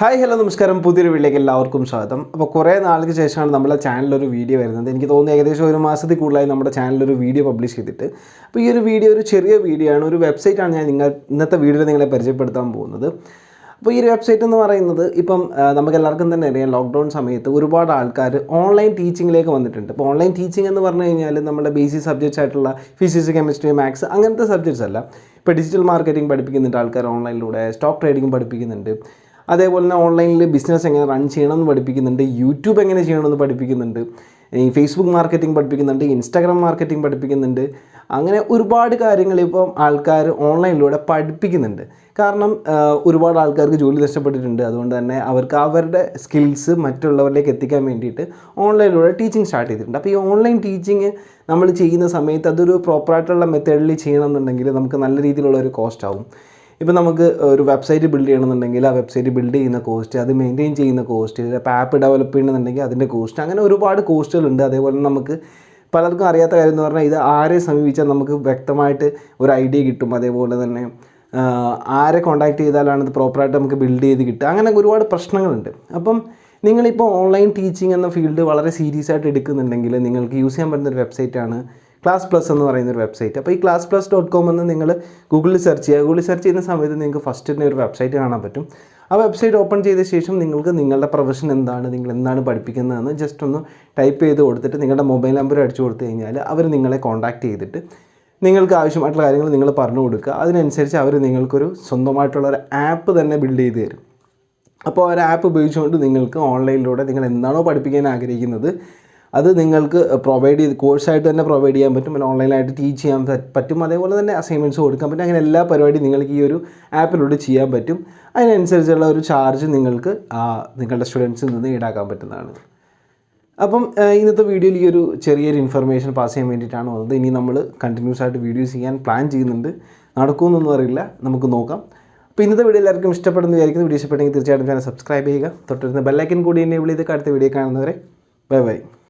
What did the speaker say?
Hi hello നമസ്കാരം, പുതിയൊരു വീഡിയോയിലേക്ക് എല്ലാവർക്കും സ്വാഗതം. അപ്പോൾ കുറേ നാൾക്ക് ശേഷമാണ് നമ്മുടെ ചാനലിലൊരു വീഡിയോ വരുന്നത്. എനിക്ക് തോന്നുന്നു ഏകദേശം ഒരു മാസത്തിൽ കൂടുതലായി നമ്മുടെ ചാനലിലൊരു വീഡിയോ പബ്ലിഷ് ചെയ്തിട്ട്. അപ്പോൾ ഈ ഒരു വീഡിയോ ഒരു ചെറിയ വീഡിയോ ആണ്, ഒരു വെബ്സൈറ്റാണ് ഞാൻ ഇന്നത്തെ വീഡിയോയിൽ നിങ്ങളെ പരിചയപ്പെടുത്താൻ പോകുന്നത്. അപ്പോൾ ഈ ഒരു വെബ്സൈറ്റ് എന്ന് പറയുന്നത് ഇപ്പം നമുക്ക് എല്ലാവർക്കും തന്നെ അറിയാം, ലോക്ക്ഡൗൺ സമയത്ത് ഒരുപാട് ആൾക്കാർ ഓൺലൈൻ ടീച്ചിങ്ങിലേക്ക് വന്നിട്ടുണ്ട്. അപ്പോൾ ഓൺലൈൻ ടീച്ചിങ് എന്ന് പറഞ്ഞു കഴിഞ്ഞാൽ നമ്മുടെ ബേസിക് സബ്ജക്ട്സ് ആയിട്ടുള്ള ഫിസിക്സ്, കെമിസ്ട്രി, മാത്സ് അങ്ങനത്തെ സബ്ജക്ട്സ് അല്ല. ഇപ്പോൾ ഡിജിറ്റൽ മാർക്കറ്റിംഗ് പഠിപ്പിക്കുന്നുണ്ട് ആൾക്കാർ ഓൺലൈനിലൂടെ, സ്റ്റോക്ക് ട്രേഡിംഗ് പഠിപ്പിക്കുന്നുണ്ട്, അതേപോലെ തന്നെ ഓൺലൈനിൽ ബിസിനസ് എങ്ങനെ റൺ ചെയ്യണമെന്ന് പഠിപ്പിക്കുന്നുണ്ട്, യൂട്യൂബ് എങ്ങനെ ചെയ്യണമെന്ന് പഠിപ്പിക്കുന്നുണ്ട്, ഈ ഫേസ്ബുക്ക് മാർക്കറ്റിംഗ് പഠിപ്പിക്കുന്നുണ്ട്, ഇൻസ്റ്റാഗ്രാം മാർക്കറ്റിംഗ് പഠിപ്പിക്കുന്നുണ്ട്. അങ്ങനെ ഒരുപാട് കാര്യങ്ങൾ ഇപ്പം ആൾക്കാർ ഓൺലൈനിലൂടെ പഠിപ്പിക്കുന്നുണ്ട്. കാരണം ഒരുപാട് ആൾക്കാർക്ക് ജോലി നഷ്ടപ്പെട്ടിട്ടുണ്ട്. അതുകൊണ്ട് തന്നെ അവർക്ക് അവരുടെ സ്കിൽസ് മറ്റുള്ളവരിലേക്ക് എത്തിക്കാൻ വേണ്ടിയിട്ട് ഓൺലൈനിലൂടെ ടീച്ചിങ് സ്റ്റാർട്ട് ചെയ്തിട്ടുണ്ട്. അപ്പോൾ ഈ ഓൺലൈൻ ടീച്ചിങ് നമ്മൾ ചെയ്യുന്ന സമയത്ത് അതൊരു പ്രോപ്പറായിട്ടുള്ള മെത്തേഡിൽ ചെയ്യണമെന്നുണ്ടെങ്കിൽ നമുക്ക് നല്ല രീതിയിലുള്ള ഒരു കോസ്റ്റ് ആവും. ഇപ്പോൾ നമുക്ക് ഒരു വെബ്സൈറ്റ് ബിൽഡ് ചെയ്യണമെന്നുണ്ടെങ്കിൽ ആ വെബ്സൈറ്റ് ബിൽഡ് ചെയ്യുന്ന കോസ്റ്റ്, അത് മെയിൻറ്റെയിൻ ചെയ്യുന്ന കോസ്റ്റ്, ഇപ്പോൾ ആപ്പ് ഡെവലപ്പ് ചെയ്യണമെന്നുണ്ടെങ്കിൽ അതിൻ്റെ കോസ്റ്റ്, അങ്ങനെ ഒരുപാട് കോസ്റ്റുകളുണ്ട്. അതേപോലെ നമുക്ക് പലർക്കും അറിയാത്ത കാര്യം എന്ന് പറഞ്ഞാൽ ഇത് ആരെ സമീപിച്ചാൽ നമുക്ക് വ്യക്തമായിട്ട് ഒരു ഐഡിയ കിട്ടും. അതേപോലെ തന്നെ ആരെ കോൺടാക്ട് ചെയ്താലാണ് ഇത് പ്രോപ്പറായിട്ട് നമുക്ക് ബിൽഡ് ചെയ്ത് കിട്ടുക. അങ്ങനെ ഒരുപാട് പ്രശ്നങ്ങളുണ്ട്. അപ്പം നിങ്ങളിപ്പോൾ ഓൺലൈൻ ടീച്ചിങ് എന്ന ഫീൽഡ് വളരെ സീരിയസ് ആയിട്ട് എടുക്കുന്നുണ്ടെങ്കിൽ നിങ്ങൾക്ക് യൂസ് ചെയ്യാൻ പറ്റുന്നൊരു വെബ്സൈറ്റാണ് ക്ലാസ് പ്ലസ് എന്ന് പറയുന്നൊരു വെബ്സൈറ്റ്. അപ്പോൾ ഈ classplus.com എന്ന് നിങ്ങൾ ഗൂഗിളിൽ സെർച്ച് ചെയ്യുക. ഗൂഗിളിൽ സെർച്ച് ചെയ്യുന്ന സമയത്ത് നിങ്ങൾക്ക് ഫസ്റ്റ് തന്നെ ഒരു വെബ്സൈറ്റ് കാണാൻ പറ്റും. ആ വെബ്സൈറ്റ് ഓപ്പൺ ചെയ്ത ശേഷം നിങ്ങൾക്ക് നിങ്ങളുടെ പ്രൊഫഷൻ എന്താണ്, നിങ്ങൾ എന്താണ് പഠിപ്പിക്കുന്നതെന്ന് ജസ്റ്റ് ഒന്ന് ടൈപ്പ് ചെയ്ത് കൊടുത്തിട്ട് നിങ്ങളുടെ മൊബൈൽ നമ്പർ അടിച്ചു കൊടുത്തു കഴിഞ്ഞാൽ അവർ നിങ്ങളെ കോൺടാക്റ്റ് ചെയ്തിട്ട് നിങ്ങൾക്ക് ആവശ്യമായിട്ടുള്ള കാര്യങ്ങൾ നിങ്ങൾ പറഞ്ഞു കൊടുക്കുക. അതിനനുസരിച്ച് അവർ നിങ്ങൾക്കൊരു സ്വന്തമായിട്ടുള്ള ഒരു ആപ്പ് തന്നെ ബിൽഡ് ചെയ്ത് തരും. അപ്പോൾ ഒരു ആപ്പ് ഉപയോഗിച്ചുകൊണ്ട് നിങ്ങൾക്ക് ഓൺലൈനിലൂടെ നിങ്ങൾ എന്താണോ പഠിപ്പിക്കാൻ ആഗ്രഹിക്കുന്നത് അത് നിങ്ങൾക്ക് പ്രൊവൈഡ് ചെയ്ത് കോഴ്സായിട്ട് തന്നെ പ്രൊവൈഡ് ചെയ്യാൻ പറ്റും, അല്ലെങ്കിൽ ഓൺലൈനായിട്ട് ടീച്ച് ചെയ്യാൻ പറ്റും. അതേപോലെ തന്നെ അസൈൻമെൻറ്റ്സ് കൊടുക്കാൻ പറ്റും. അങ്ങനെ എല്ലാ പരിപാടിയും നിങ്ങൾക്ക് ഈ ഒരു ആപ്പിലൂടെ ചെയ്യാൻ പറ്റും. അതിനനുസരിച്ചുള്ള ഒരു ചാർജ് നിങ്ങൾക്ക് നിങ്ങളുടെ സ്റ്റുഡൻസിൽ നിന്ന് ഈടാക്കാൻ പറ്റുന്നതാണ്. അപ്പം ഇന്നത്തെ വീഡിയോയിൽ ഈ ഒരു ചെറിയൊരു ഇൻഫർമേഷൻ പാസ് ചെയ്യാൻ വേണ്ടിയിട്ടാണ് വന്നത്. ഇനി നമ്മൾ കണ്ടിന്യൂസ് ആയിട്ട് വീഡിയോസ് ചെയ്യാൻ പ്ലാൻ ചെയ്യുന്നുണ്ട്. നടക്കുമെന്നൊന്നും അറിയില്ല, നമുക്ക് നോക്കാം. അപ്പോൾ ഇന്നത്തെ വീഡിയോ എല്ലാവർക്കും ഇഷ്ടപ്പെടുന്ന വിചാരിക്കുന്നു. വീഡിയോ ഇഷ്ടപ്പെട്ടെങ്കിൽ തീർച്ചയായിട്ടും ചാനൽ സബ്സ്ക്രൈബ് ചെയ്യുക. തൊട്ടിരുന്ന ബെല്ലൈക്കൻ കൂടി എനേബിൾ ചെയ്ത് അടുത്ത വീഡിയോ കാണുന്നവരെ ബൈ ബൈ.